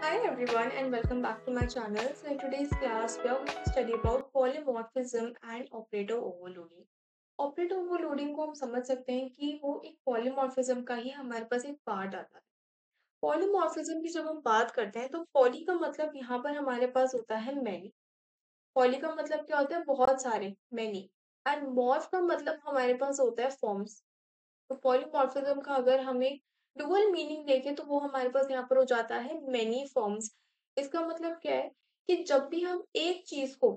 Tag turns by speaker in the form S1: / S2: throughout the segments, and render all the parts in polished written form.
S1: Hi everyone and welcome back to my channel. So in today's class we are going to study about polymorphism and operator overloading. Operator overloading को हम समझ सकते हैं कि वो एक पॉलीमॉर्फिज्म का ही हमारे पास एक पार्ट आता है। पॉलीमॉर्फिज्म की जब हम बात करते हैं तो पॉली का मतलब यहाँ पर हमारे पास होता है मैनी। पॉली का मतलब क्या होता है बहुत सारे, मैनी। एंड मॉर्फ का मतलब हमारे पास होता है फॉर्म्स। तो पॉलीमॉर्फिज्म का अगर हमें डुअल मीनिंग देखें तो वो हमारे पास यहाँ पर हो जाता है मेनी फॉर्म्स। इसका मतलब क्या है कि जब भी हम एक चीज को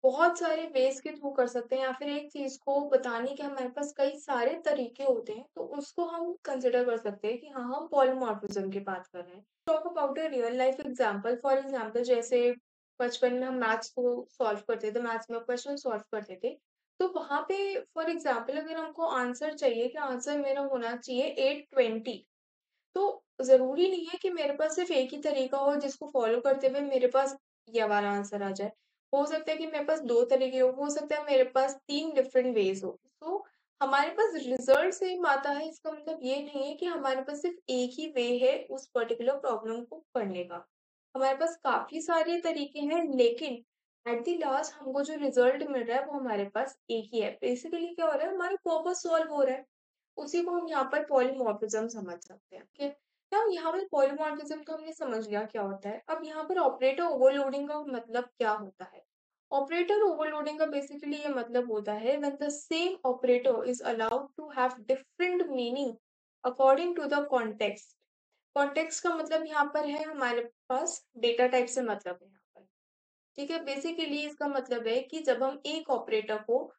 S1: बहुत सारे वेज के थ्रू कर सकते हैं या फिर एक चीज को बताने के हमारे पास कई सारे तरीके होते हैं तो उसको हम कंसिडर कर सकते हैं कि हाँ हम पॉलीमॉर्फिज्म की बात कर रहे हैं। Talk about a real life example, for example जैसे बचपन में हम मैथ्स को सॉल्व करते थे, मैथ्स में क्वेश्चन सॉल्व करते थे, तो वहाँ पे फॉर एग्जाम्पल अगर हमको आंसर चाहिए कि आंसर मेरा होना चाहिए 820, तो ज़रूरी नहीं है कि मेरे पास सिर्फ एक ही तरीका हो जिसको फॉलो करते हुए मेरे पास ये वाला आंसर आ जाए। हो सकता है कि मेरे पास 2 तरीके हो सकता है मेरे पास 3 डिफरेंट वेज़ हो। तो हमारे पास रिज़ल्ट सेम आता है, इसका मतलब ये नहीं है कि हमारे पास सिर्फ एक ही वे है उस पर्टिकुलर प्रॉब्लम को करने का। हमारे पास काफ़ी सारे तरीके हैं, लेकिन एट द लास्ट हमको जो रिज़ल्ट मिल रहा है वो हमारे पास एक ही है। बेसिकली क्या हो रहा है, हमारा पर्पस सॉल्व हो रहा है। उसी को हम यहाँ पर पॉलीमॉर्फिज्म समझ सकते हैं। ठीक है, तो यहाँ पर पॉलीमॉर्फिज्म तो हमने समझ लिया क्या होता है। अब यहाँ पर ऑपरेटर ओवरलोडिंग का मतलब क्या होता है। ऑपरेटर ओवरलोडिंग का बेसिकली ये मतलब होता है when the same operator is allowed to have different meaning according to the context. Context का मतलब यहाँ पर है हमारे पास डेटा टाइप से मतलब है यहाँ पर। ठीक है, बेसिकली इसका मतलब है कि जब हम एक ऑपरेटर को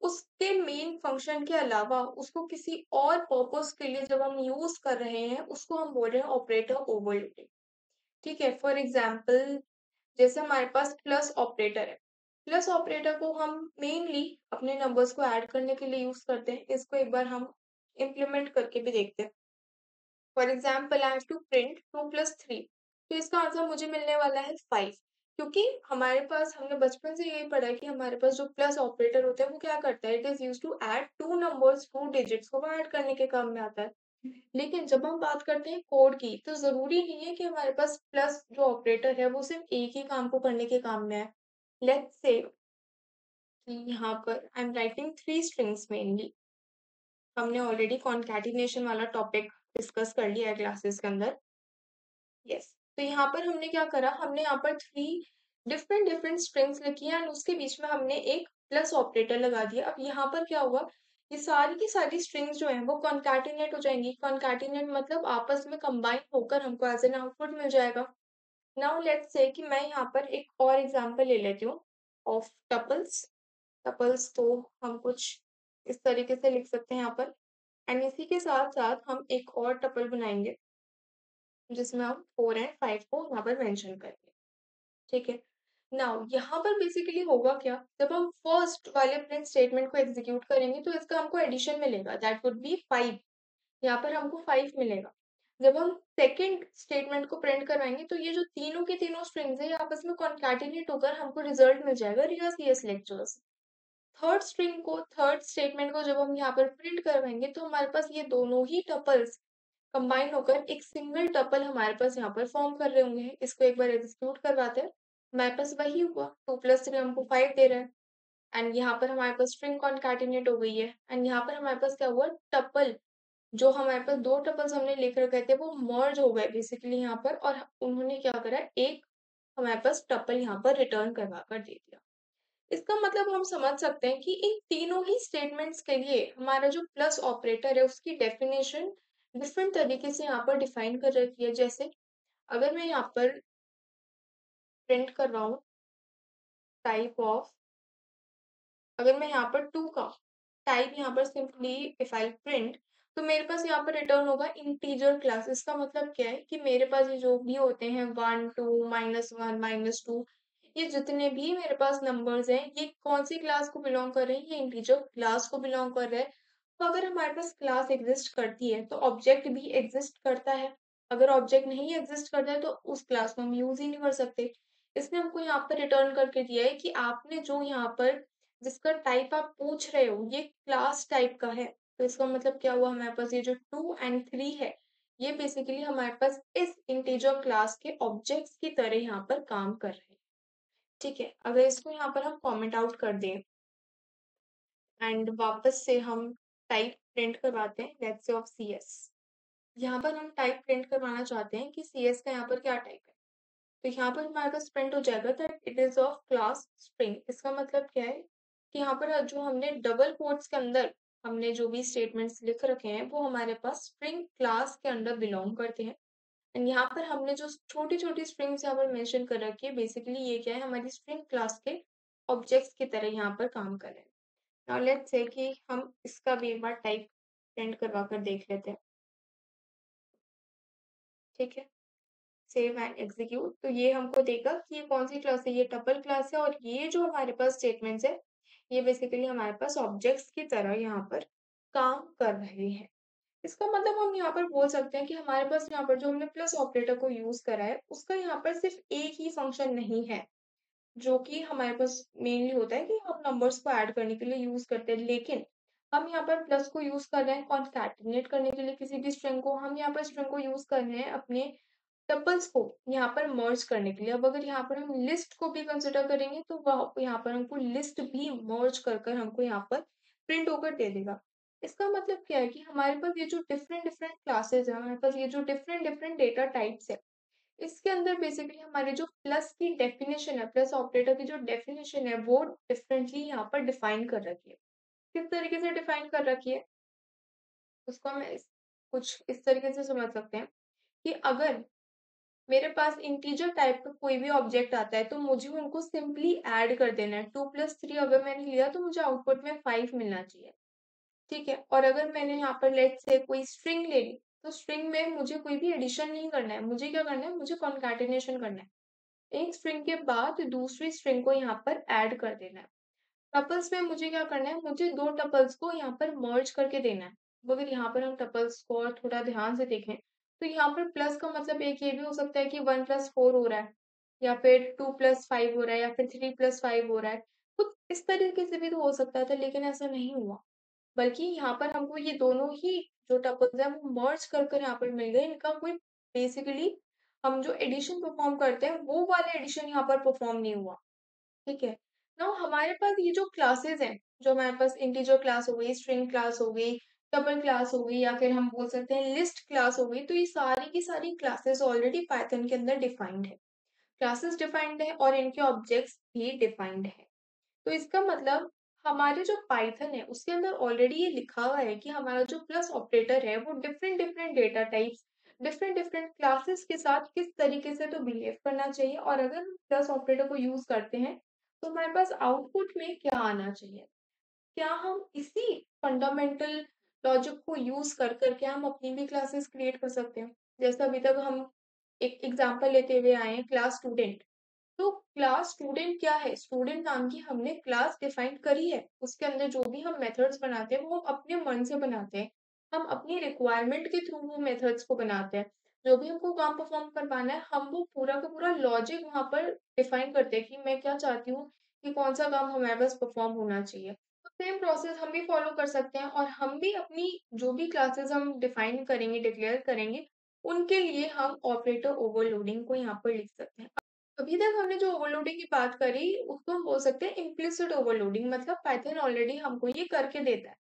S1: उसके मेन फंक्शन के अलावा उसको किसी और पर्पस के लिए जब हम यूज कर रहे हैं उसको हम बोल रहे हैं ऑपरेटर ओवरलोडिंग। ठीक है, फॉर एग्जांपल जैसे हमारे पास प्लस ऑपरेटर है। प्लस ऑपरेटर को हम मेनली अपने नंबर्स को ऐड करने के लिए यूज करते हैं। इसको एक बार हम इम्प्लीमेंट करके भी देखते हैं। For example I have to print 2 + 3, तो इसका आंसर मुझे मिलने वाला है 5। क्योंकि हमारे पास हमने बचपन से यही पढ़ा है कि हमारे पास जो प्लस ऑपरेटर होता है वो क्या करता है, it is use to add two numbers, two digits को वो ऐड करने के काम में आता है। लेकिन जब हम बात करते हैं कोड की तो जरूरी नहीं है कि हमारे पास प्लस जो ऑपरेटर है वो सिर्फ एक ही काम को करने के काम में है। लेट्स से कि यहाँ पर I am writing 3 strings mainly. हमने ऑलरेडी कॉन्कैटिनेशन वाला टॉपिक डिस्कस कर लिया है क्लासेस के अंदर। यस, तो यहाँ पर हमने क्या करा, हमने यहाँ पर 3 डिफरेंट स्ट्रिंग्स लिखी हैं और उसके बीच में हमने एक प्लस ऑपरेटर लगा दिया। अब यहाँ पर क्या हुआ, ये सारी की सारी स्ट्रिंग्स जो हैं वो कॉन्कैटिनेट हो जाएंगी। कॉन्कैटिनेट मतलब आपस में कंबाइन होकर हमको एज एन आउटपुट मिल जाएगा। नाउ लेट्स से कि मैं यहाँ पर एक और एग्जांपल ले लेती हूँ ऑफ टपल्स। टपल्स तो हम कुछ इस तरीके से लिख सकते हैं यहाँ पर, एंड इसी के साथ साथ हम एक और टपल बनाएंगे जिसमें हम 4 एंड 5 को यहाँ पर मेंशन करेंगे। ठीक है, नाउ यहाँ पर बेसिकली होगा क्या, जब हम फर्स्ट वाले प्रिंट स्टेटमेंट को एग्जीक्यूट करेंगे तो इसका हमको एडिशन मिलेगा, दैट वुड बी 5। यहाँ पर हमको 5 मिलेगा। जब हम सेकंड स्टेटमेंट को प्रिंट करवाएंगे तो ये जो तीनों के तीनों स्ट्रिंग्स है ये आपस में कॉन्कैटिनेट होकर हमको रिजल्ट मिल जाएगा real CS lectures. Third statement को जब हम यहाँ पर प्रिंट करवाएंगे तो हमारे पास ये दोनों ही टपल्स कंबाइन होकर एक सिंगल टपल हमारे पास यहाँ पर फॉर्म कर रहे होंगे। इसको एक बार एग्जीक्यूट करवाते हैं। हमारे पास वही हुआ, 2 + 3 हमको 5 दे रहा है। एंड यहाँ पर हमारे पास स्ट्रिंग कॉन्कैटिनेट हो गई है। एंड यहाँ पर हमारे पास क्या हुआ, टपल जो हमारे पास 2 टपल्स हमने लिख रखे थे वो मर्ज हो गए बेसिकली यहाँ पर, और उन्होंने क्या करा, एक हमारे पास टपल यहाँ पर रिटर्न करवा कर दे दिया। इसका मतलब हम समझ सकते हैं कि इन तीनों ही स्टेटमेंट्स के लिए हमारा जो प्लस ऑपरेटर है उसकी डेफिनेशन डिफरेंट तरीके से यहाँ पर डिफाइन कर रखी है। जैसे अगर मैं यहाँ पर प्रिंट कर रहा हूँ टाइप ऑफ, अगर मैं यहाँ पर 2 का टाइप यहाँ पर सिंपली इफ आई प्रिंट, तो मेरे पास यहाँ पर रिटर्न होगा इंटीजर क्लास। इसका मतलब क्या है कि मेरे पास ये जो भी होते हैं 1 2 -1 -2, ये जितने भी मेरे पास नंबर्स हैं ये कौन सी क्लास को बिलोंग कर रहे हैं, ये इंटीजर क्लास को बिलोंग कर रहे हैं। तो अगर हमारे पास क्लास एग्जिस्ट करती है तो ऑब्जेक्ट भी एग्जिस्ट करता है। अगर ऑब्जेक्ट नहीं एग्जिस्ट करता है तो उस क्लास को हम यूज ही नहीं कर सकते। इसने हमको यहाँ पर रिटर्न करके दिया है कि आपने जो यहाँ पर जिसका टाइप आप पूछ रहे हो ये क्लास टाइप का है। तो इसका मतलब क्या हुआ, हमारे पास ये जो 2 एंड 3 है ये बेसिकली हमारे पास इस इंटीजर क्लास के ऑब्जेक्ट्स की तरह यहाँ पर काम कर रहे हैं। ठीक है, अगर इसको यहाँ पर हम कमेंट आउट कर दें एंड वापस से हम टाइप प्रिंट करवाते हैं, लेट्स से ऑफ CS। यहाँ पर हम टाइप प्रिंट करवाना चाहते हैं कि CS का यहाँ पर क्या टाइप है। तो यहाँ पर हमारे पास प्रिंट हो जाएगा that it is of class string. इसका मतलब क्या है कि यहाँ पर जो हमने डबल कोट्स के अंदर हमने जो भी स्टेटमेंट्स लिख रखे हैं वो हमारे पास स्ट्रिंग क्लास के अंडर बिलोंग करते हैं। एंड यहाँ पर हमने जो छोटी छोटी स्ट्रिंग्स यहाँ पर मेंशन कर रखी है, बेसिकली ये क्या है, हमारी स्ट्रिंग क्लास के ऑब्जेक्ट्स की तरह यहाँ पर काम कर रहे हैं। नाउ लेट्स से कि हम इसका भी एक बार टाइप प्रिंट करवा कर देख लेते हैं। ठीक है, सेव एंड एग्जीक्यूट। तो ये हमको देगा कि ये कौन सी क्लास है, ये टपल क्लास है और ये जो हमारे पास स्टेटमेंट्स है ये बेसिकली हमारे पास ऑब्जेक्ट्स की तरह यहाँ पर काम कर रहे हैं। इसका मतलब हम यहाँ पर बोल सकते हैं कि हमारे पास यहाँ पर जो हमने प्लस ऑपरेटर को यूज करा है उसका यहाँ पर सिर्फ एक ही फंक्शन नहीं है जो कि हमारे पास मेनली होता है कि हम नंबर्स को ऐड करने के लिए यूज करते हैं, लेकिन हम यहाँ पर प्लस को यूज कर रहे हैं कॉन्कैटिनेट करने के लिए किसी भी स्ट्रिंग को। हम यहाँ पर स्ट्रिंग को यूज कर रहे हैं अपने टपल्स को यहाँ पर मर्ज करने के लिए। अब अगर यहाँ पर हम लिस्ट को भी कंसिडर करेंगे तो वह यहाँ पर हमको लिस्ट भी मर्ज कर कर हमको यहाँ पर प्रिंट होकर दे देगा। इसका मतलब क्या है कि हमारे पास ये जो डिफरेंट डिफरेंट क्लासेस है, हमारे पास ये जो डिफरेंट डिफरेंट डेटा टाइप्स है, इसके अंदर बेसिकली हमारे जो प्लस की डेफिनेशन है, प्लस ऑपरेटर की जो डेफिनेशन है वो डिफरेंटली यहाँ पर डिफाइन कर रखी है। किस तरीके से डिफाइन कर रखी है उसको हम कुछ इस तरीके से समझ सकते हैं कि अगर मेरे पास इंटीजर टाइप का कोई भी ऑब्जेक्ट आता है तो मुझे उनको सिंपली ऐड कर देना है। 2+3 अगर मैंने लिया तो मुझे आउटपुट में 5 मिलना चाहिए। ठीक है, और अगर मैंने यहाँ पर लेट्स से कोई स्ट्रिंग ले ली तो स्ट्रिंग में मुझे कोई भी एडिशन नहीं करना है, मुझे क्या करना है, मुझे कॉन्कैटिनेशन करना है। एक स्ट्रिंग के बाद दूसरी स्ट्रिंग को यहाँ पर ऐड कर देना है। टपल्स में मुझे क्या करना है, मुझे दो टपल्स को यहाँ पर मर्ज करके देना है। अब अगर यहाँ पर हम टपल्स को और थोड़ा ध्यान से देखें तो यहाँ पर प्लस का मतलब एक ये भी हो सकता है कि 1+4 हो रहा है, या फिर 2+5 हो रहा है, या फिर 3+5 हो रहा है। कुछ इस तरीके से भी तो हो सकता था, लेकिन ऐसा नहीं हुआ। बल्कि यहाँ पर हमको ये दोनों ही जो टपल्स हैं वो मर्ज कर कर यहाँ पर मिल गए। इनका कोई बेसिकली हम जो एडिशन परफॉर्म करते हैं वो वाला एडिशन यहाँ पर परफॉर्म नहीं हुआ। ठीक है, नाउ हमारे पास ये जो क्लासेस हैं, जो हमारे पास इंटीजर क्लास हो गई, स्ट्रिंग क्लास हो गई, टपल क्लास हो गई, या फिर हम बोल सकते हैं लिस्ट क्लास हो गई, तो ये सारी की सारी क्लासेस ऑलरेडी पाइथन के अंदर डिफाइंड है। क्लासेस डिफाइंड है और इनके ऑब्जेक्ट्स भी डिफाइंड है। तो इसका मतलब हमारे जो पाइथन है उसके अंदर ऑलरेडी ये लिखा हुआ है कि हमारा जो प्लस ऑपरेटर है वो different different data types, different different classes के साथ किस तरीके से तो बिहेव करना चाहिए, और अगर हम प्लस ऑपरेटर को यूज करते हैं तो हमारे पास आउटपुट में क्या आना चाहिए। क्या हम इसी फंडामेंटल लॉजिक को यूज कर करके हम अपनी भी क्लासेस क्रिएट कर सकते हैं। जैसे अभी तक हम एक एग्जांपल लेते हुए आए हैं क्लास स्टूडेंट। तो क्लास स्टूडेंट क्या है, स्टूडेंट नाम की हमने क्लास डिफाइन करी है, उसके अंदर जो भी हम मेथड्स बनाते हैं वो हम अपने मन से बनाते हैं। हम अपनी रिक्वायरमेंट के थ्रू वो मेथड्स को बनाते हैं। जो भी हमको काम परफॉर्म करवाना है हम वो पूरा का पूरा लॉजिक वहां पर डिफाइन करते हैं कि मैं क्या चाहती हूँ कि कौन सा काम हमारे पास परफॉर्म होना चाहिए। तो सेम प्रोसेस हम भी फॉलो कर सकते हैं और हम भी अपनी जो भी क्लासेस हम डिफाइन करेंगे, डिक्लेयर करेंगे, उनके लिए हम ऑपरेटर ओवरलोडिंग को यहाँ पर लिख सकते हैं। अभी तक हमने जो ओवरलोडिंग की बात करी उसको हम बोल सकते हैं इम्प्लिसिट ओवरलोडिंग, मतलब पाइथन ऑलरेडी हमको ये करके देता है।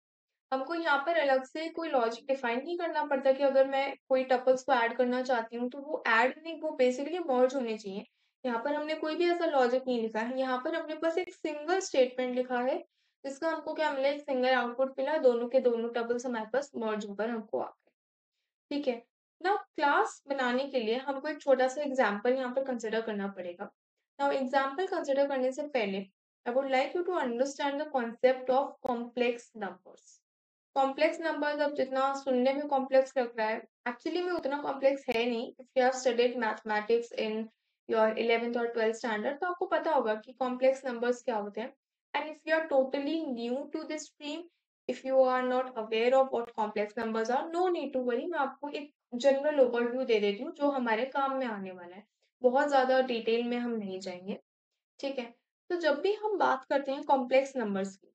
S1: हमको यहाँ पर अलग से कोई लॉजिक डिफाइन नहीं करना पड़ता कि अगर मैं कोई टपल्स को ऐड करना चाहती हूँ तो वो ऐड नहीं, वो बेसिकली मर्ज होने चाहिए। यहाँ पर हमने कोई भी ऐसा लॉजिक नहीं लिखा है, यहाँ पर हमने बस एक सिंगल स्टेटमेंट लिखा है जिसका हमको क्या मिला, एक सिंगल आउटपुट मिला, दोनों के दोनों टपल्स हमारे पास मर्ज होकर हमको आ गए। ठीक है, नाउ क्लास बनाने के लिए हमको एक छोटा सा एग्जाम्पल यहाँ पर कंसिडर करना पड़ेगा। नाउ एग्जाम्पल कंसिडर करने से पहले I would like you to understand the concept of complex numbers. Complex numbers अब जितना सुनने में कॉम्प्लेक्स लग रहा है, एक्चुअली में उतना कॉम्प्लेक्स है नहीं। If you have studied mathematics in your 11th और 12th स्टैंडर्ड तो आपको पता होगा कि कॉम्प्लेक्स नंबर्स क्या होते हैं। And if you are totally new to this stream, if you are not aware of what complex numbers are, no need to worry, मैं आपको एक जनरल ओवरव्यू दे देती हूँ जो हमारे काम में आने वाला है। बहुत ज्यादा डिटेल में हम नहीं जाएंगे। ठीक है, तो जब भी हम बात करते हैं कॉम्प्लेक्स नंबर्स की,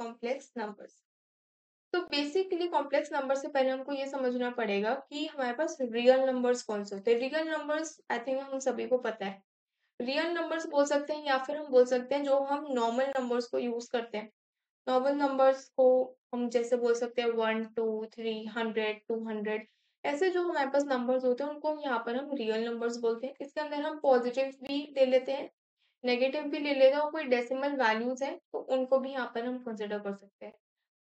S1: कॉम्प्लेक्स नंबर्स, तो बेसिकली कॉम्प्लेक्स नंबर से पहले हमको ये समझना पड़ेगा कि हमारे पास रियल नंबर्स कौन से होते हैं। रियल नंबर्स आई थिंक हम सभी को पता है। रियल नंबर्स बोल सकते हैं या फिर हम बोल सकते हैं जो हम नॉर्मल नंबर्स को यूज करते हैं। नॉर्मल नंबर्स को हम जैसे बोल सकते हैं 1 2 3 100 200। ऐसे जो हमारे पास नंबर्स होते हैं उनको हम यहाँ पर हम रियल नंबर्स बोलते हैं। इसके अंदर हम पॉजिटिव भी ले लेते हैं, नेगेटिव भी ले लेते हैं, और कोई डेसिमल वैल्यूज हैं तो उनको भी यहाँ पर हम कंसिडर कर सकते हैं।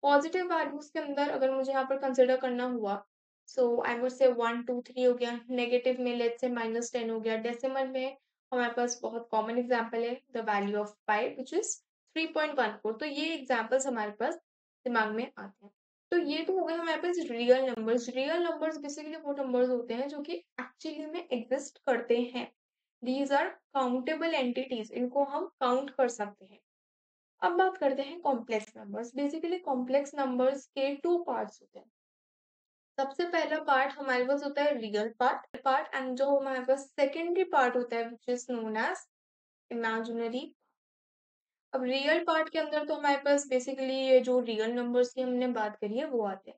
S1: पॉजिटिव वैल्यूज के अंदर अगर मुझे यहाँ पर कंसिडर करना हुआ, सो आई वुड से 1 2 3 हो गया। नेगेटिव में लेट्स से -10 हो गया। डेसिमल में हमारे पास बहुत कॉमन एग्जांपल है the value of pi which is 3.14। तो ये एग्जांपल्स हमारे पास दिमाग में आते हैं। तो ये तो हो गए हमारे पास real numbers. Real numbers basically वो नंबर्स होते हैं जो कि एक्चुअली में एग्जिस्ट करते हैं। दीज आर काउंटेबल एंटिटीज, इनको हम काउंट कर सकते हैं। अब बात करते हैं complex numbers. Basically complex numbers के टू पार्ट्स होते हैं। सबसे पहला पार्ट हमारे पास होता है रियल पार्ट एंड जो हमारे पास सेकेंडरी पार्ट होता है which is known as imaginary. अब रियल पार्ट के अंदर तो हमारे पास बेसिकली ये जो रियल नंबर्स की हमने बात करी है वो आते हैं।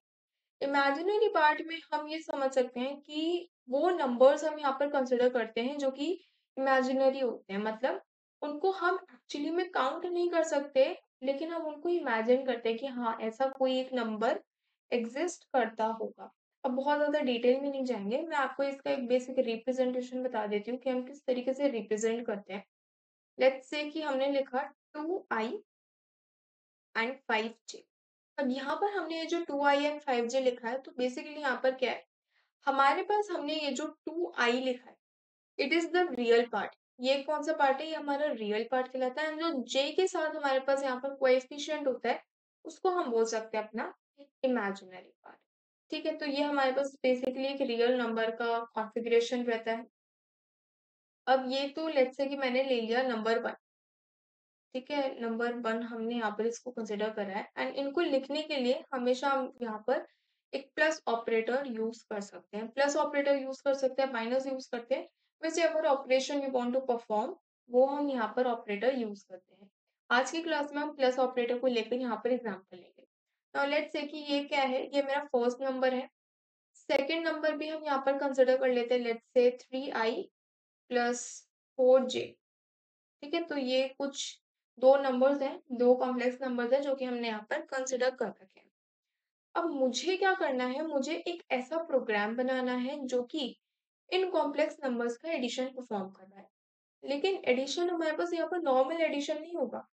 S1: इमेजिनरी पार्ट में हम ये समझ सकते हैं कि वो नंबर्स हम यहाँ पर कंसिडर करते हैं जो कि इमेजिनरी होते हैं। मतलब उनको हम एक्चुअली में काउंट नहीं कर सकते, लेकिन हम उनको इमेजिन करते हैं कि हाँ ऐसा कोई एक नंबर एग्जिस्ट करता होगा। अब बहुत ज्यादा डिटेल में नहीं जाएंगे, मैं आपको इसका एक बेसिक रिप्रेजेंटेशन बता देती हूँ कि हम किस तरीके से रिप्रेजेंट करते हैं। लेट्स से कि हमने लिखा 2i एंड 5j। अब यहाँ पर हमने ये जो 2i एंड 5j लिखा है, तो बेसिकली यहाँ पर क्या है, हमारे पास हमने ये जो 2i लिखा है, it is the real part. ये कौन सा पार्ट है, ये हमारा रियल पार्ट कहलाता है। जो j के साथ हमारे पास यहाँ पर कोएफिशिएंट होता है, उसको हम बोल सकते हैं अपना इमेजिनरी पार्ट। ठीक है, तो ये हमारे पास बेसिकली एक रियल नंबर का कॉन्फ़िगरेशन रहता है। अब ये तो लेट्स से कि मैंने ले लिया नंबर 1। ठीक है, नंबर 1 हमने यहाँ पर इसको कंसिडर करा है एंड इनको लिखने के लिए हमेशा हम यहाँ पर एक प्लस ऑपरेटर यूज कर सकते हैं। प्लस ऑपरेटर यूज कर सकते हैं, माइनस यूज करते हैं, वैसे अगर operation you want to perform वो हम यहाँ पर ऑपरेटर यूज करते हैं। आज की क्लास में हम प्लस ऑपरेटर को लेकर यहाँ पर एग्जाम्पल लेंगे। नाउ लेट्स से कि ये क्या है, ये मेरा फर्स्ट नंबर है। सेकेंड नंबर भी हम यहाँ पर कंसिडर कर लेते हैं, let's say 3i plus 4j। ठीक है, तो ये कुछ दो नंबर्स हैं, दो कॉम्प्लेक्स नंबर्स हैं जो कि हमने यहाँ पर कंसिडर कर रखे हैं। अब मुझे क्या करना है, मुझे एक ऐसा प्रोग्राम बनाना है जो कि इन कॉम्प्लेक्स नंबर्स का एडिशन परफॉर्म कर रहा है। लेकिन एडिशन हमारे पास यहाँ पर नॉर्मल एडिशन नहीं होगा।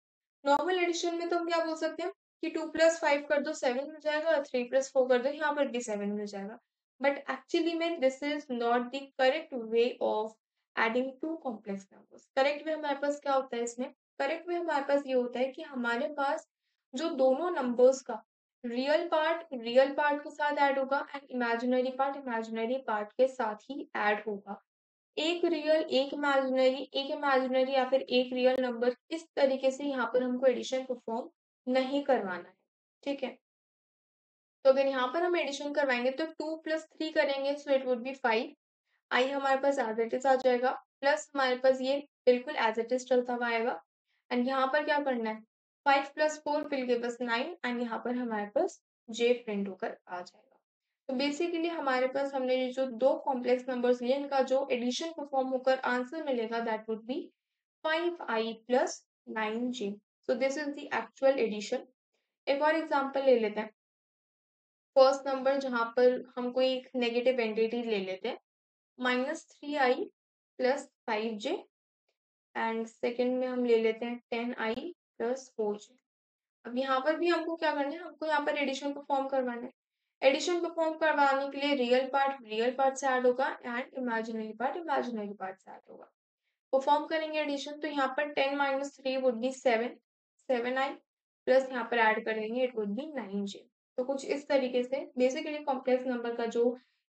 S1: नॉर्मल एडिशन में तो हम क्या बोल सकते हैं कि 2 + 5 कर दो 7 मिल जाएगा, 3 + 4 कर दो यहाँ पर भी 7 मिल जाएगा। बट एक्चुअली में this is not the correct way of adding two complex numbers. Correct way हमारे पास क्या होता है इसमें, करेक्ट वे हमारे पास ये होता है कि हमारे पास जो दोनों नंबर्स का रियल पार्ट के साथ ऐड होगा एंड इमेजिनरी पार्ट के साथ ही ऐड होगा। एक रियल एक इमेजिनरी या फिर एक रियल नंबर, इस तरीके से यहाँ पर हमको एडिशन परफॉर्म नहीं करवाना है। ठीक है, तो अगर यहाँ पर हम एडिशन करवाएंगे तो 2 + 3 करेंगे, सो इट वुड बी 5। आई हमारे पास एज इट इज आ जाएगा, प्लस हमारे पास ये बिल्कुल एज इट इज चलता हुआ आएगा। एंड यहाँ पर क्या करना है, 5 + 4 विल गिव अस 9 एंड यहाँ पर हमारे पास j प्रिंट होकर आ जाएगा। तो बेसिकली हमारे पास हमने ये जो दो कॉम्प्लेक्स नंबर्स लिए, इनका जो एडिशन परफॉर्म होकर आंसर मिलेगा that would be 5i + 9j। So this is the actual addition. एक और एग्जांपल ले लेते हैं। फर्स्ट नंबर जहाँ पर हम कोई एक नेगेटिव एंटिटी ले लेते हैं, -3i + 5j एंड सेकेंड में हम ले लेते हैं 10i + 4j। अब यहाँ पर भी हमको क्या करना है, हमको यहाँ पर एडिशन परफॉर्म करवाना है। एडिशन परफॉर्म करवाने के लिए रियल पार्ट से ऐड होगा एंड इमेजिनरी पार्ट से ऐड होगा। परफॉर्म करेंगे एडिशन, तो यहाँ पर 10 - 3 वुड बी 7, 7i प्लस यहाँ पर ऐड करेंगे इट वुड बी 9j। तो कुछ इस तरीके से बेसिकली कॉम्प्लेक्स नंबर का जो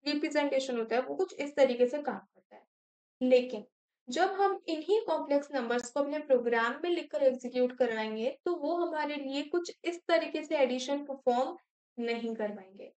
S1: रिप्रेजेंटेशन होता है वो कुछ इस तरीके से काम करता है। लेकिन जब हम इन्हीं कॉम्प्लेक्स नंबर्स को अपने प्रोग्राम में लिखकर एग्जीक्यूट करवाएंगे तो वो हमारे लिए कुछ इस तरीके से एडिशन परफॉर्म नहीं करवाएंगे।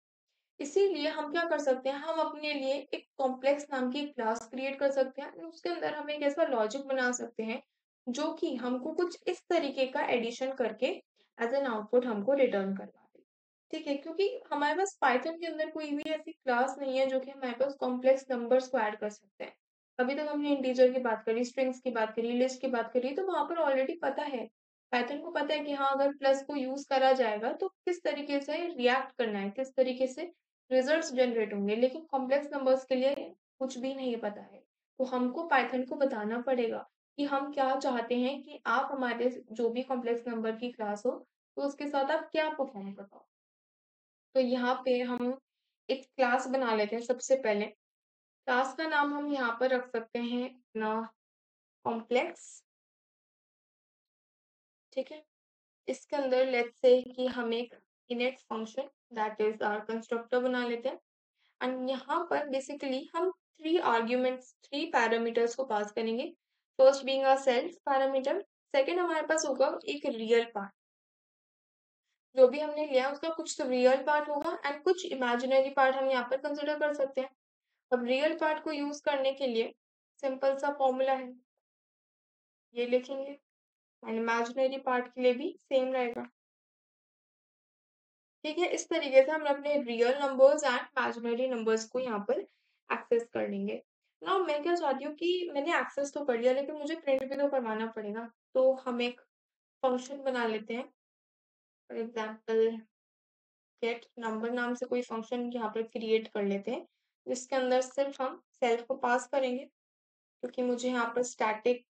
S1: इसीलिए हम क्या कर सकते हैं, हम अपने लिए एक कॉम्प्लेक्स नाम की क्लास क्रिएट कर सकते हैं। उसके अंदर हम एक ऐसा लॉजिक बना सकते हैं जो कि हमको कुछ इस तरीके का एडिशन करके एज एन आउटपुट हमको रिटर्न करवा दे। ठीक है, क्योंकि हमारे पास पाइथन के अंदर कोई भी ऐसी क्लास नहीं है जो कि हमारे पास कॉम्प्लेक्स नंबर्स को ऐड कर सकते हैं। अभी तक हमने इंटीजर की बात करी, स्ट्रिंग्स की बात करी, लिस्ट की बात करी, तो वहां पर ऑलरेडी पता है, पाइथन को पता है कि हाँ, अगर प्लस को यूज करा जाएगा तो किस तरीके से रिएक्ट करना है, किस तरीके से रिजल्ट्स जनरेट होंगे। लेकिन कॉम्प्लेक्स नंबर्स के लिए कुछ भी नहीं पता है, तो हमको पाइथन को बताना पड़ेगा कि हम क्या चाहते हैं कि आप हमारे जो भी कॉम्प्लेक्स नंबर की क्लास हो, तो उसके साथ आप क्या परफॉर्म करवाओ। तो यहाँ पे हम एक क्लास बना लेते हैं सबसे पहले। क्लास का नाम हम यहाँ पर रख सकते हैं अपना कॉम्प्लेक्स। ठीक है, इसके अंदर लेट्स से कि हम एक init function that is our constructor बना लेते हैं। एंड यहाँ पर बेसिकली हम थ्री आर्ग्यूमेंट्स, थ्री पैरामीटर्स को पास करेंगे। First being our self parameter, second हमारे पास होगा एक रियल पार्ट, जो भी हमने लिया उसका कुछ तो रियल पार्ट होगा एंड कुछ इमेजिनरी पार्ट हम यहाँ पर कंसिडर कर सकते हैं। अब रियल पार्ट को यूज करने के लिए सिंपल सा फॉर्मूला है, ये लिखेंगे। एंड इमेजिनरी पार्ट के लिए भी सेम रहेगा। ठीक है, इस तरीके से हम अपने real numbers and imaginary numbers को यहाँ पर एक्सेस कर लेंगे। नाउ मैं क्या चाहती हूँ कि मैंने एक्सेस तो कर लिया, लेकिन मुझे प्रिंट भी तो करवाना पड़ेगा। तो हम एक फंक्शन बना लेते हैं, फॉर एग्जाम्पल गेट नंबर नाम से कोई फंक्शन यहाँ पर क्रिएट कर लेते हैं, जिसके अंदर सिर्फ हम सेल्फ को पास करेंगे, क्योंकि मुझे यहाँ पर स्टैटिक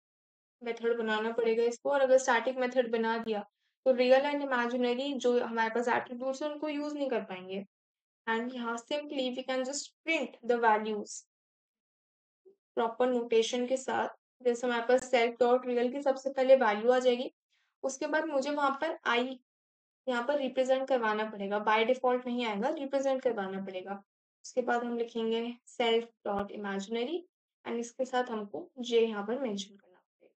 S1: मेथड बनाना पड़ेगा इसको। और अगर स्टैटिक मेथड बना दिया तो रियल एंड इमेजिनरी जो हमारे पास एट्रीब्यूट्स है उनको यूज नहीं कर पाएंगे। एंड यहाँ simply we can just print the values proper notation के साथ। जैसे हमारे पास सेल्फ डॉट रियल की सबसे पहले वैल्यू आ जाएगी, उसके बाद मुझे वहां पर आई यहाँ पर रिप्रेजेंट करवाना पड़ेगा, बाय डिफॉल्ट नहीं आएगा, रिप्रेजेंट करवाना पड़ेगा। उसके बाद हम लिखेंगे सेल्फ डॉट इमेजिनरी एंड इसके साथ हमको जे यहाँ पर मेंशन करना पड़ेगा।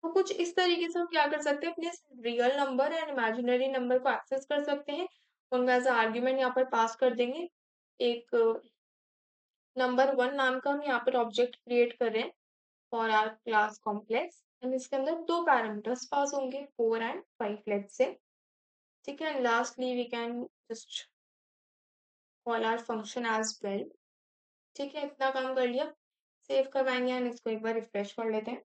S1: तो कुछ इस तरीके से हम क्या कर सकते हैं, अपने real number and imaginary number को एक्सेस कर सकते हैं। उनका एज आर्ग्यूमेंट यहाँ पर पास कर देंगे। एक नंबर वन नाम का हम यहाँ पर ऑब्जेक्ट क्रिएट कर रहे हैं for our class complex, and इसके अंदर दो पैरामीटर्स पास होंगे, 4 एंड 5 लेट्स से। ठीक है, lastly we can just call our function as well. ठीक है, इतना काम कर लिया, सेव करवाएंगे एंड इसको एक बार रिफ्रेश कर लेते हैं।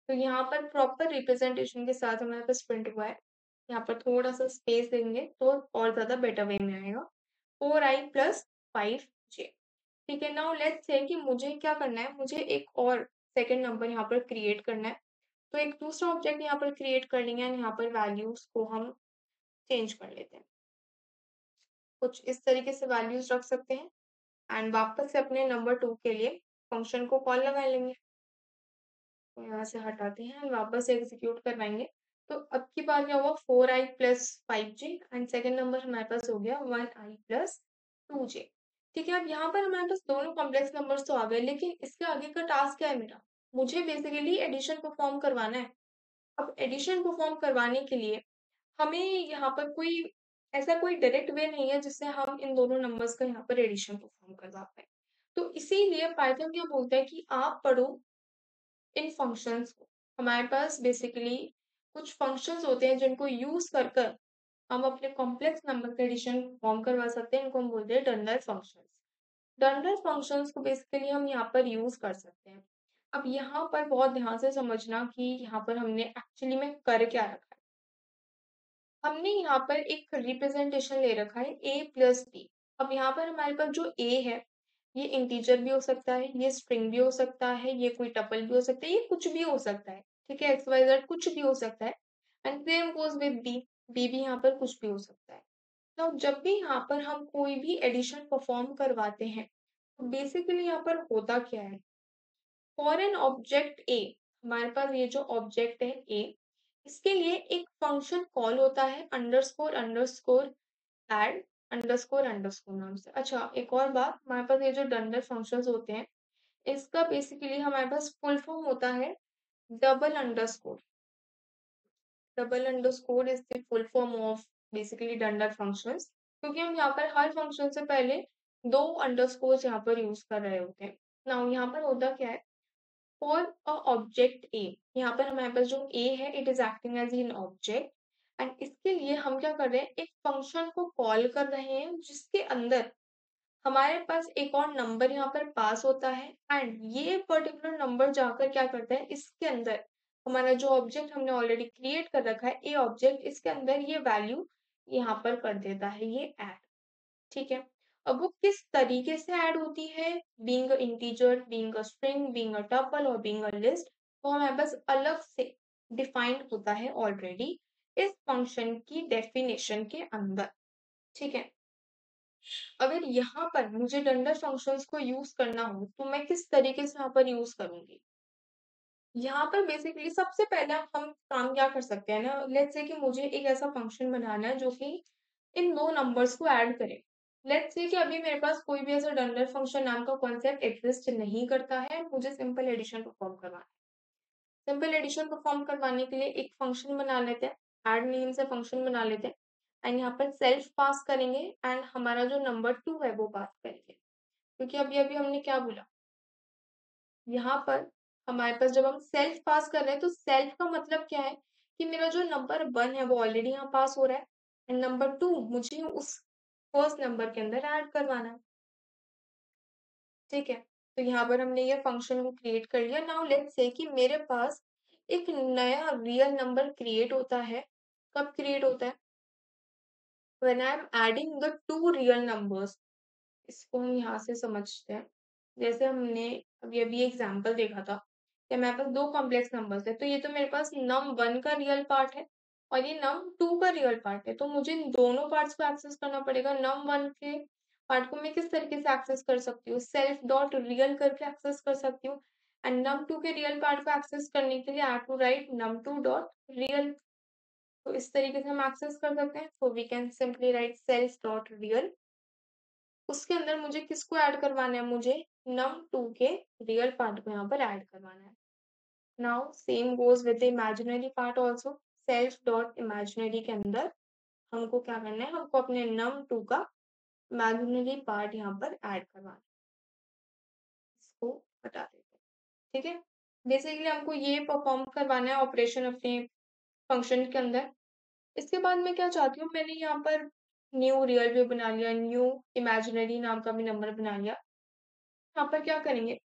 S1: तो यहाँ पर प्रॉपर रिप्रेजेंटेशन के साथ हमारे पास प्रिंट हुआ है। यहाँ पर थोड़ा सा स्पेस देंगे तो और ज्यादा बेटर वे में आएगा। 4i plus 5j। ठीक है, नाउ लेट्स से कि मुझे क्या करना है, मुझे एक और सेकंड नंबर यहाँ पर क्रिएट करना है। तो एक दूसरा ऑब्जेक्ट यहाँ पर क्रिएट कर लेंगे एंड यहाँ पर वैल्यूज को हम चेंज कर लेते हैं। कुछ इस तरीके से वैल्यूज रख सकते हैं एंड वापस से अपने नंबर 2 के लिए फंक्शन को कॉल लगा लेंगे। तो यहाँ से हटाते हैं एंड वापस से एग्जीक्यूट करवाएंगे। तो अब की बार क्या हुआ, 4i plus 5j and second number हमारे पास हो गया 1i प्लस 2j। ठीक है, अब यहाँ पर हमारे पास दोनों कॉम्प्लेक्स नंबर्स तो आ गए, लेकिन इसके आगे का टास्क क्या है मेरा, मुझे बेसिकली एडिशन परफॉर्म करवाना है। अब एडिशन परफॉर्म करवाने के लिए हमें यहाँ पर कोई ऐसा कोई डायरेक्ट वे नहीं है जिससे हम इन दोनों नंबर्स का यहाँ पर एडिशन परफॉर्म करवा पाए। तो इसीलिए पाइथन क्या बोलता है कि आप पढ़ो इन फंक्शंस को। हमारे पास बेसिकली कुछ फंक्शंस होते हैं जिनको यूज कर कर हम अपने कॉम्प्लेक्स नंबर का एडिशन फॉर्म करवा सकते हैं। इनको हम बोलते हैं डंडर फंक्शंस। डंडर फंक्शंस को बेसिकली हम यहाँ पर यूज कर सकते हैं। अब यहाँ पर बहुत ध्यान से समझना कि यहाँ पर हमने एक्चुअली में कर क्या रखा है। हमने यहाँ पर एक रिप्रेजेंटेशन ले रखा है a प्लस बी। अब यहाँ पर हमारे पास जो a है, ये इंटीजर भी हो सकता है, ये स्ट्रिंग भी हो सकता है, ये कोई टपल भी हो सकता है, ये कुछ भी हो सकता है। ठीक है, XYZ कुछ भी हो सकता है। And same goes with B, B भी यहाँ पर कुछ भी हो सकता है। तो जब भी यहाँ पर हम कोई भी एडिशन परफॉर्म करवाते हैं, तो बेसिकली यहाँ पर होता क्या है, फॉर एन ऑब्जेक्ट ए, हमारे पास ये जो ऑब्जेक्ट है ए, इसके लिए एक फंक्शन कॉल होता है underscore underscore add underscore underscore नाम से। अच्छा, एक और बात, हमारे पास ये जो डंडर फंक्शंस होते हैं, इसका बेसिकली हमारे पास फुल फॉर्म होता है double underscore. Double underscore is the full form of basically dunder functions, क्योंकि हम यहाँ पर हर फंक्शन से पहले दो अंडरस्कोर यहाँ पर यूज कर रहे होते हैं। नाउ यहाँ पर होता क्या है, फॉर अ ऑब्जेक्ट ए, यहाँ पर हमारे पास जो ए है it is acting as an object and इसके लिए हम क्या कर रहे हैं, एक फंक्शन को कॉल कर रहे हैं जिसके अंदर हमारे पास एक और नंबर यहाँ पर पास होता है एंड ये पर्टिकुलर नंबर जाकर क्या करता है, इसके अंदर हमारा जो ऑब्जेक्ट हमने ऑलरेडी क्रिएट कर रखा है, ए ऑब्जेक्ट, इसके अंदर ये वैल्यू यहाँ पर कर देता है, ये ऐड। ठीक है। अब वो किस तरीके से ऐड होती है, being a integer, being a string, being a tuple और बीइंग अ लिस्ट, वो हमारे पास अलग से डिफाइंड होता है ऑलरेडी इस फंक्शन की डेफिनेशन के अंदर। ठीक है। अगर यहाँ पर मुझे डंडर फंक्शंस को यूज करना हो तो मैं किस तरीके से यहाँ पर यूज करूंगी। यहाँ पर बेसिकली सबसे पहले हम काम क्या कर सकते हैं ना, लेट्स से कि मुझे एक ऐसा फंक्शन बनाना है जो कि इन दो नंबर्स को ऐड करे। लेट्स से कि अभी मेरे पास कोई भी ऐसा डंडर फंक्शन नाम का कॉन्सेप्ट एग्जिस्ट नहीं करता है, मुझे सिंपल एडिशन परफॉर्म करवाना है। सिंपल एडिशन परफॉर्म करवाने के लिए एक फंक्शन बना लेते हैं, ऐड नेम से फंक्शन बना लेते हैं एंड यहाँ पर सेल्फ पास करेंगे एंड हमारा जो नंबर 2 है वो पास करेंगे। क्योंकि अभी अभी हमने क्या बोला, यहाँ पर हमारे पास जब हम सेल्फ पास कर रहे हैं तो सेल्फ का मतलब क्या है कि मेरा जो नंबर 1 है वो ऑलरेडी यहाँ पास हो रहा है एंड नंबर 2 मुझे उस फर्स्ट नंबर के अंदर ऐड करवाना है। ठीक है। तो यहाँ पर हमने ये फंक्शन को क्रिएट कर लिया। नाउ लेट्स से कि मेरे पास एक नया रियल नंबर क्रिएट होता है। कब क्रिएट होता है, when I am adding the two real numbers. इसको हम यहाँ से समझते हैं। जैसे हमने अभी अभी एग्जाम्पल देखा था कि हमारे पास दो कॉम्प्लेक्स नंबर्स है, तो ये तो मेरे पास num1 का रियल पार्ट है और ये num2 का रियल पार्ट है। तो मुझे इन दोनों पार्ट्स को एक्सेस करना पड़ेगा। num1 के पार्ट को मैं किस तरीके से एक्सेस कर सकती हूँ, सेल्फ डॉट रियल करके एक्सेस कर सकती हूँ एंड num2 के रियल पार्ट को एक्सेस करने के लिए I have to write num2 dot real. तो इस तरीके से हम एक्सेस कर सकते हैं। So we can simply write self dot real. उसके अंदर मुझे किसको ऐड करवाना है, मुझे num2 के रियल पार्ट को यहाँ पर ऐड करवाना है। Now same goes with the imaginary part also. Self dot imaginary के अंदर हमको क्या करना है, हमको अपने num2 का इमेजिनरी पार्ट यहाँ पर ऐड करवाना है। इसको हटा देते हैं। ठीक है। बेसिकली हमको ये परफॉर्म करवाना है ऑपरेशन अपने फंक्शन के अंदर। इसके बाद मैं क्या चाहती हूँ, मैंने यहाँ पर न्यू रियल भी बना लिया, न्यू इमेजिनरी नाम का भी नंबर बना लिया। यहाँ पर क्या करेंगे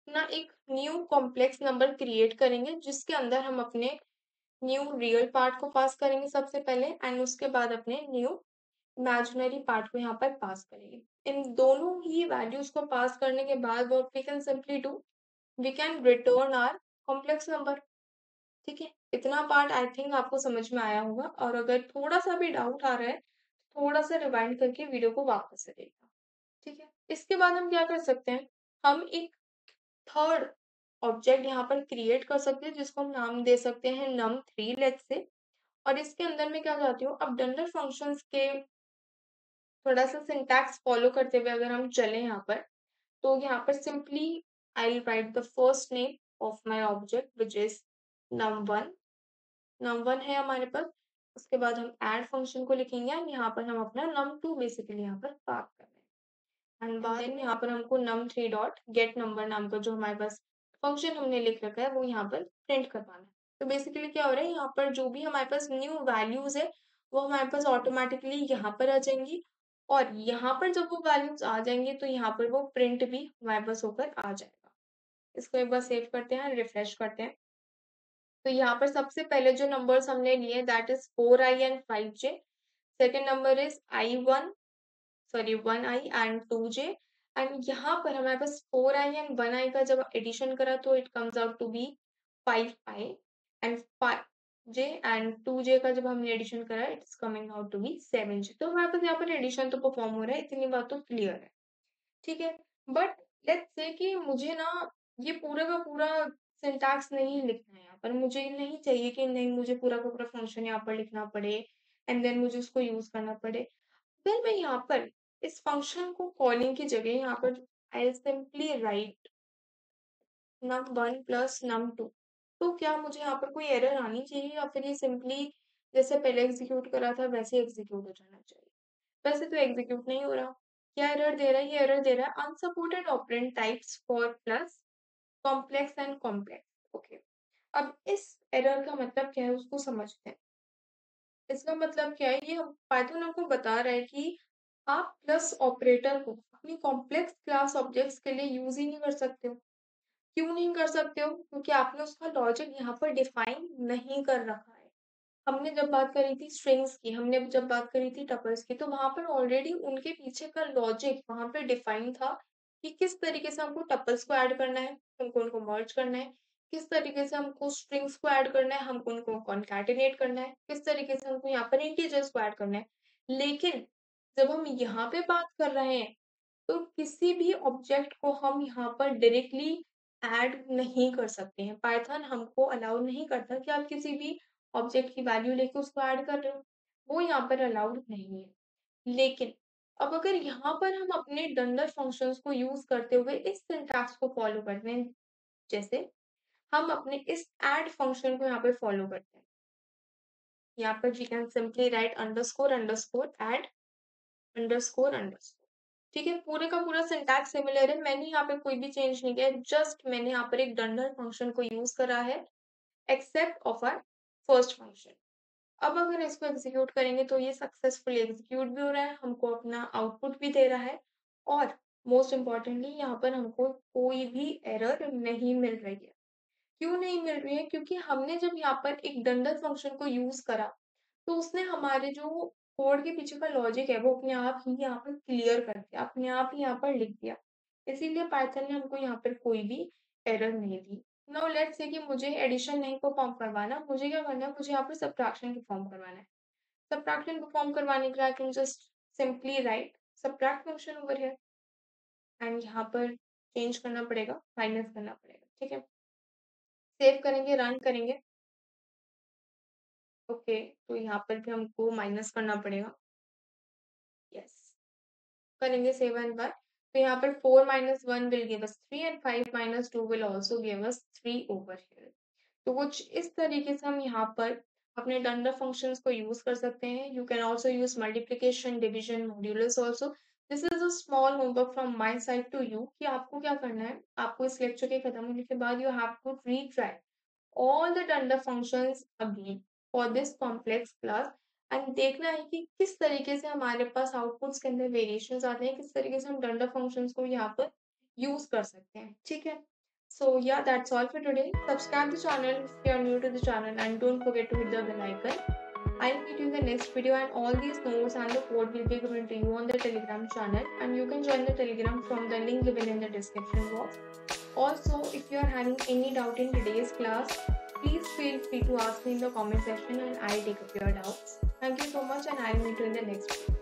S1: ना, एक न्यू कॉम्प्लेक्स नंबर क्रिएट करेंगे जिसके अंदर हम अपने न्यू रियल पार्ट को पास करेंगे सबसे पहले एंड उसके बाद अपने न्यू इमेजिनरी पार्ट को यहाँ पर पास करेंगे। इन दोनों ही वैल्यूज को पास करने के बाद what we can simply do, we can return our complex number. ठीक है। इतना पार्ट आई थिंक आपको समझ में आया होगा और अगर थोड़ा सा भी डाउट आ रहा है थोड़ा सा रिवाइंड करके वीडियो को वापस से देखना। ठीक है। इसके बाद हम क्या कर सकते हैं, हम एक थर्ड ऑब्जेक्ट यहाँ पर क्रिएट कर सकते हैं जिसको हम नाम दे सकते हैं num3 लेट्स से। और इसके अंदर मैं क्या चाहती हूँ, अब डंडर फंक्शंस के थोड़ा सा सिंटैक्स फॉलो करते हुए अगर हम चले यहाँ पर, तो यहाँ पर simply I right the first name of my object which is num1। num1 है हमारे पास। उसके बाद हम ऐड फंक्शन को लिखेंगे एंड यहाँ पर हम अपना num2 बेसिकली यहाँ पर पास कर रहे हैं एंड बाद में यहाँ पर हमको num3 डॉट गेट नंबर नाम का जो हमारे पास फंक्शन हमने लिख रखा है वो यहाँ पर प्रिंट करवाना है। तो बेसिकली क्या हो रहा है, यहाँ पर जो भी हमारे पास न्यू वैल्यूज है वो हमारे पास ऑटोमेटिकली यहाँ पर आ जाएंगी और यहाँ पर जब वो वैल्यूज आ जाएंगे तो यहाँ पर वो प्रिंट भी हमारे पास होकर आ जाएगा। इसको एक बार सेव करते हैं, रिफ्रेश करते हैं। तो यहाँ पर सबसे पहले जो नंबर्स हमने लिए that is 4i and 5j। Second number is i1 sorry 1i and 2j and यहाँ पर हमारे पास 4i एंड 1i का जब एडिशन करा तो it comes out to be 5i and 5j and 2j का जब हमने एडिशन करा it's coming out to be 7j। तो हमारे पास यहाँ पर एडिशन तो परफॉर्म हो रहा है, इतनी बात तो क्लियर है। ठीक है। बट लेट्स से कि मुझे ना ये पूरा का पूरा सिंटैक्स नहीं लिखना है यहाँ पर, मुझे ये नहीं चाहिए कि नहीं मुझे पूरा का पूरा फंक्शन यहाँ पर लिखना पड़े एंड देन मुझे उसको यूज करना पड़े। फिर मैं यहाँ पर इस फंक्शन को कॉलिंग की जगह यहाँ पर I simply write num1 plus num2। तो क्या मुझे यहाँ पर कोई एरर आनी चाहिए या फिर ये सिंपली जैसे पहले एग्जीक्यूट करा था वैसे एग्जीक्यूट हो जाना चाहिए। वैसे तो एग्जीक्यूट नहीं हो रहा। क्या एरर दे रहा है, ये एरर दे रहा है unsupported operand types for plus complex and complex. Okay. अब इस एरर का मतलब क्या है उसको समझते हैं। इसका मतलब क्या है? ये हम पाइथन हमको बता रहा है कि आप प्लस ऑपरेटर को अपनी कॉम्प्लेक्स क्लास ऑब्जेक्ट्स के लिए यूज़ ही नहीं कर सकते हो। क्यों नहीं कर सकते हो? क्योंकि आपने उसका लॉजिक यहाँ पर डिफाइन नहीं कर रखा है। हमने जब बात करी थी स्ट्रिंग्स की, हमने जब बात करी थी टपल्स की, तो वहाँ पर ऑलरेडी उनके पीछे का लॉजिक वहाँ पे डिफाइन था कि किस तरीके से हमको टपल्स को ऐड करना है, हमको उनको मर्ज करना है, किस तरीके से हमको स्ट्रिंग्स को ऐड करना है, हमको उनको कॉन्कैटिनेट करना है, किस तरीके से हमको यहाँ पर इंटीजर्स को ऐड करना है। लेकिन जब हम यहाँ पे बात कर रहे हैं, तो किसी भी ऑब्जेक्ट को हम यहाँ पर डायरेक्टली ऐड नहीं कर सकते हैं। पाइथन हमको अलाउ नहीं करता कि आप किसी भी ऑब्जेक्ट की वैल्यू लेके उसको ऐड कर रहे हो, वो यहाँ पर अलाउड नहीं है। लेकिन अब अगर यहाँ पर हम अपने डंडर फंक्शंस को यूज करते हुए इस सिंटैक्स को फॉलो करते हैं, जैसे हम अपने इस ऐड फंक्शन को यहाँ पे फॉलो करते हैं। यहाँ पर we can simply write underscore underscore add underscore underscore. ठीक है, पूरे का पूरा सिंटैक्स सिमिलर है, मैंने यहाँ पे कोई भी चेंज नहीं किया है, जस्ट मैंने यहाँ पर एक डंडर फंक्शन को यूज करा है except of our first function. अब अगर इसको एग्जीक्यूट करेंगे तो ये सक्सेसफुली एग्जीक्यूट भी हो रहा है, हमको अपना आउटपुट भी दे रहा है, और मोस्ट इम्पॉर्टेंटली यहाँ पर हमको कोई भी एरर नहीं मिल रही है। क्यों नहीं मिल रही है? क्योंकि हमने जब यहाँ पर एक डंडल फंक्शन को यूज करा, तो उसने हमारे जो कोड के पीछे का लॉजिक है वो अपने आप ही यहाँ पर क्लियर कर दिया, अपने आप ही यहाँ पर लिख दिया। इसीलिए पाइथन ने हमको यहाँ पर कोई भी एरर नहीं दी। नाउ लेट्स से कि मुझे एडिशन नहीं परफॉर्म करवाना, मुझे क्या करना है, मुझे यहाँ पर सब्ट्रैक्शन परफॉर्म करवाना है। सब्ट्रैक्शन परफॉर्म करवाने के लिए I can just simply write subtract function over here, and यहाँ पर चेंज करना पड़ेगा, माइनस करना पड़ेगा। ठीक है, सेव करेंगे, रन करेंगे। ओके, तो यहाँ पर भी हमको माइनस करना पड़ेगा। यस, करेंगे सेव एंड वन। तो यहाँ पर 4 minus 1 will give us 3 and 5 minus 2 will also give us 3 over here. तो कुछ इस तरीके से हम यहाँ पर अपने डंडर फंक्शंस को यूज कर सकते हैं। You can also use multiplication, division, modulus also. This is a small homework from my side to you कि आपको क्या करना है, आपको इस लेक्चर के खत्म होने के बाद you have to retry all the tender functions again for this complex class, and देखना है कि किस तरीके से हमारे पास आउटपुट्स के अंदर वेरिएशंस आते हैं, किस तरीके से हम डंडर फंक्शंस को यहाँ पर यूज कर सकते हैं। ठीक है, so yeah, that's all for today. Subscribe the channel if you are new to the channel, and don't forget to hit the bell icon. I'll meet you in the next video, and all these notes and the code will be given to you on the Telegram channel, and you can join the Telegram from the link given in the description box. Also, if you are having any doubt in today's class, please feel free to ask me in the comment section and I'll take up your doubts. Thank you so much, and I'll meet you in the next video.